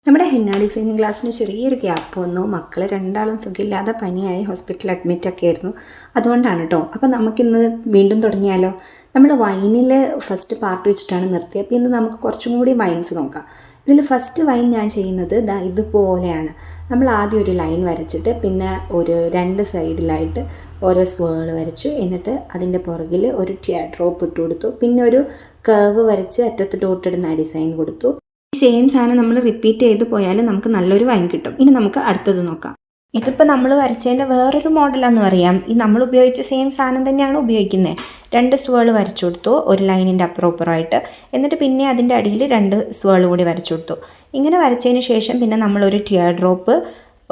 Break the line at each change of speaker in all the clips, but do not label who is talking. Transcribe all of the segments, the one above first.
നമ്മുടെ henna designing ക്ലാസ്സിന് ചെറിയൊരു ഗ്യാപ്പ് വന്നു. മക്കൾ രണ്ടാളും സുഖമില്ലാതെ പനിയായി ഹോസ്പിറ്റലിൽ അഡ്മിറ്റൊക്കെ ആയിരുന്നു. അതുകൊണ്ടാണ് കേട്ടോ. അപ്പോൾ നമുക്കിന്ന് വീണ്ടും തുടങ്ങിയാലോ. നമ്മൾ വൈനിൽ ഫസ്റ്റ് പാർട്ട് വെച്ചിട്ടാണ് നിർത്തിയത്. അപ്പോൾ ഇന്ന് നമുക്ക് കുറച്ചും കൂടി വൈൻസ് നോക്കാം. ഇതിൽ ഫസ്റ്റ് വൈൻ ഞാൻ ചെയ്യുന്നത് ഇതുപോലെയാണ്. നമ്മൾ ആദ്യം ഒരു ലൈൻ വരച്ചിട്ട് പിന്നെ ഒരു രണ്ട് സൈഡിലായിട്ട് ഓരോ സ്വേൾ വരച്ചു. എന്നിട്ട് അതിൻ്റെ പുറകിൽ ഒരു ടിയർ ഡ്രോപ്പ് ഇട്ട് കൊടുത്തു. പിന്നെ ഒരു കർവ് വരച്ച് അറ്റത്ത് ഡോട്ടിടുന്ന ഡിസൈൻ കൊടുത്തു. ഈ സെയിം സാധനം നമ്മൾ റിപ്പീറ്റ് ചെയ്ത് പോയാൽ നമുക്ക് നല്ലൊരു വൈൻ കിട്ടും. ഇനി നമുക്ക് അടുത്തത് നോക്കാം. ഇതിപ്പോൾ നമ്മൾ വരച്ചതിൻ്റെ വേറൊരു മോഡലാണെന്ന് പറയാം. ഈ നമ്മൾ ഉപയോഗിച്ച സെയിം സാധനം തന്നെയാണ് ഉപയോഗിക്കുന്നത്. രണ്ട് സ്വേൾ വരച്ചു കൊടുത്തു ഒരു ലൈനിൻ്റെ അപ്പുറമായിട്ട്. എന്നിട്ട് പിന്നെ അതിൻ്റെ അടിയിൽ രണ്ട് സ്വേൾ കൂടി വരച്ചു കൊടുത്തു. ഇങ്ങനെ വരച്ചതിന് ശേഷം പിന്നെ നമ്മളൊരു ടിയർ ഡ്രോപ്പ്,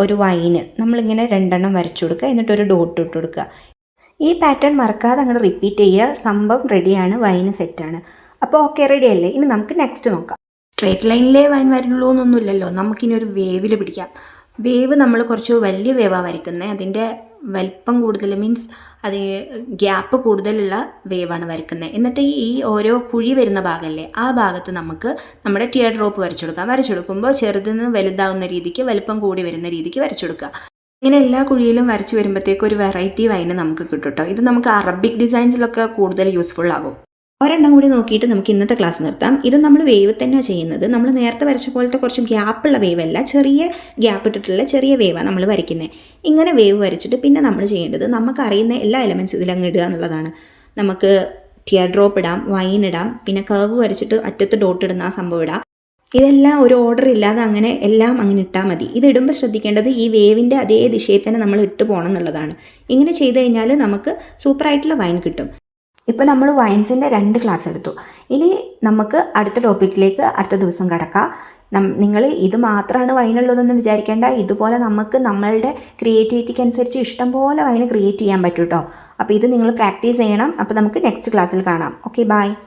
ഒരു വൈന് നമ്മളിങ്ങനെ രണ്ടെണ്ണം വരച്ചു കൊടുക്കുക. എന്നിട്ടൊരു ഡോട്ട് ഇട്ട് കൊടുക്കുക. ഈ പാറ്റേൺ മറക്കാതെ അങ്ങോട്ട് റിപ്പീറ്റ് ചെയ്യുക. സംഭവം റെഡിയാണ്, വൈന് സെറ്റാണ്. അപ്പോൾ ഓക്കെ, റെഡി അല്ലേ? ഇനി നമുക്ക് നെക്സ്റ്റ് നോക്കാം. സ്ട്രേറ്റ് ലൈനിലേ വൈൻ വരുള്ളൂ എന്നൊന്നുമില്ലല്ലോ. നമുക്കിനി ഒരു വേവിൽ പിടിക്കാം. വേവ് നമ്മൾ കുറച്ച് വലിയ വേവാണ് വരയ്ക്കുന്നത്. അതിൻ്റെ വലിപ്പം കൂടുതൽ മീൻസ് അത് ഗ്യാപ്പ് കൂടുതലുള്ള വേവാണ് വരയ്ക്കുന്നത്. എന്നിട്ട് ഈ ഓരോ കുഴി വരുന്ന ഭാഗമല്ലേ, ആ ഭാഗത്ത് നമുക്ക് നമ്മുടെ ടിയർ ഡ്രോപ്പ് വരച്ചു കൊടുക്കാം. വരച്ചു കൊടുക്കുമ്പോൾ ചെറുതിന് വലുതാവുന്ന രീതിക്ക്, വലിപ്പം കൂടി വരുന്ന രീതിക്ക് വരച്ചു കൊടുക്കുക. ഇങ്ങനെ എല്ലാ കുഴിയിലും വരച്ച് വരുമ്പോഴത്തേക്കും ഒരു വെറൈറ്റി വൈന് നമുക്ക് കിട്ടും കേട്ടോ. ഇത് നമുക്ക് അറബിക് ഡിസൈൻസിലൊക്കെ കൂടുതൽ യൂസ്ഫുൾ ആകും. ഒരെണ്ണം കൂടി നോക്കിയിട്ട് നമുക്ക് ഇന്നത്തെ ക്ലാസ് നിർത്താം. ഇത് നമ്മൾ വേവ് തന്നെയാണ് ചെയ്യുന്നത്. നമ്മൾ നേരത്തെ വരച്ച പോലത്തെ കുറച്ച് ഗ്യാപ്പുള്ള വേവല്ല, ചെറിയ ഗ്യാപ്പ് ഇട്ടിട്ടുള്ള ചെറിയ വേവാണ് നമ്മൾ വരയ്ക്കുന്നത്. ഇങ്ങനെ വേവ് വരച്ചിട്ട് പിന്നെ നമ്മൾ ചെയ്യേണ്ടത് നമുക്കറിയുന്ന എല്ലാ എലമെൻറ്റ്സ് ഇതിലങ്ങ് ഇടുക എന്നുള്ളതാണ്. നമുക്ക് ടിയർ ഡ്രോപ്പ് ഇടാം, വൈൻ ഇടാം, പിന്നെ കർവ് വരച്ചിട്ട് അറ്റത്ത് ഡോട്ട് ഇടുന്ന ആ സംഭവം ഇടാം. ഇതെല്ലാം ഒരു ഓർഡർ ഇല്ലാതെ അങ്ങനെ എല്ലാം അങ്ങനെ ഇട്ടാൽ മതി. ഇത് ഇടുമ്പോൾ ശ്രദ്ധിക്കേണ്ടത് ഈ വേവിൻ്റെ അതേ ദിശയിൽ തന്നെ നമ്മൾ ഇട്ട് പോകണം എന്നുള്ളതാണ്. ഇങ്ങനെ ചെയ്ത് കഴിഞ്ഞാൽ നമുക്ക് സൂപ്പറായിട്ടുള്ള വൈൻ കിട്ടും. ഇപ്പോൾ നമ്മൾ വൈൻസിൻ്റെ 2 ക്ലാസ് എടുത്തു. ഇനി നമുക്ക് അടുത്ത ടോപ്പിക്കിലേക്ക് അടുത്ത ദിവസം കിടക്കാം. നിങ്ങൾ ഇത് മാത്രമാണ് വൈനുള്ളതെന്ന് വിചാരിക്കേണ്ട. ഇതുപോലെ നമുക്ക് നമ്മളുടെ ക്രിയേറ്റിവിറ്റിക്ക് അനുസരിച്ച് ഇഷ്ടം പോലെ വൈന് ക്രിയേറ്റ് ചെയ്യാൻ പറ്റും കേട്ടോ. അപ്പോൾ ഇത് നിങ്ങൾ പ്രാക്ടീസ് ചെയ്യണം. അപ്പോൾ നമുക്ക് നെക്സ്റ്റ് ക്ലാസ്സിൽ കാണാം. Okay, by.